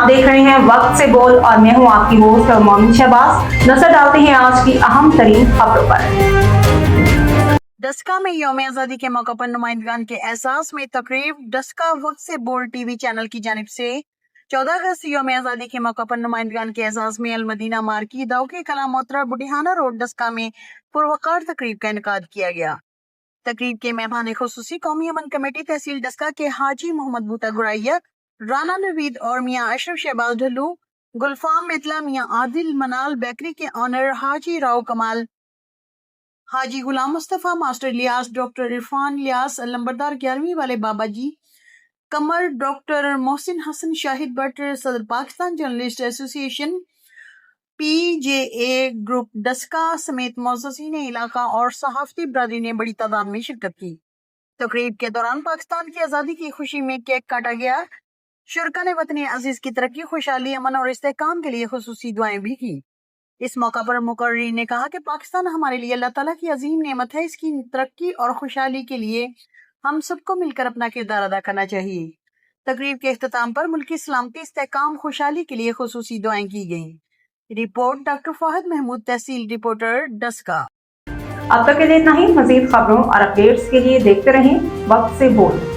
देख रहे हैं वक्त से बोल और मैं हूं आपकी होस्ट मोमिन शहबाज। नजर डालते हैं आज की अहम तरीन खबरों पर। डस्का में यौम आज़ादी के मौके पर नुमाइंदगान के एहसास में तकरीब। डस्का वक्त से बोल टीवी चैनल की जानिब से 14 अगस्त यौम आज़ादी के मौके पर नुमाइंदगान के एहसास में अलमदीना मार्की दाऊकी कला मोतरा बुढ़ियाना रोड डस्का में पुरवकार तकरीब का इनेकाद किया गया। तकरीब के मेहमान खुसूसी कौमी अमन कमेटी तहसील डस्का के हाजी मोहम्मद बूटा गुराइया, राना नवीद और मियाँ अशरफ शहबाज ढल्लू, गुलफाम मितला, मियाँ आदिल मनाल बेकरी के ऑनर हाजी राव कमाल, हाजी गुलाम मुस्तफ़ा, मास्टर लियास, डॉक्टर इरफान लियास, लंबरदार 11वीं वाले बाबा जी कमर, डॉक्टर मोहसिन हसन शाहिद भट्ट, सदर Pakistan journalist association PJA group Daska समेत मौजूदीन इलाका और सहाफती बरादरी ने बड़ी तादाद में शिरकत की। तकरीब के दौरान पाकिस्तान की आज़ादी की खुशी में केक काटा गया। शुरका ने वतन अजीज की तरक्की, खुशहाली, अमन और इस्तेहकाम के लिए खुसूसी दुआएं भी की। इस मौका पर मुकर्रीर ने कहा कि पाकिस्तान हमारे लिए अल्लाह ताला की अजीम नेमत है। इसकी तरक्की और खुशहाली के लिए हम सबको मिलकर अपना किरदार अदा करना चाहिए। तकरीब के इख्तिताम पर मुल्की सलामती, इस्तेहकाम, खुशहाली के लिए खुसूसी दुआएं की गईं। रिपोर्ट डॉक्टर फहद महमूद, तहसील रिपोर्टर डस्का। अब तक के लिए इतना ही। मजीद खबरों और अपडेट्स के लिए देखते रहें वक्त से बोल।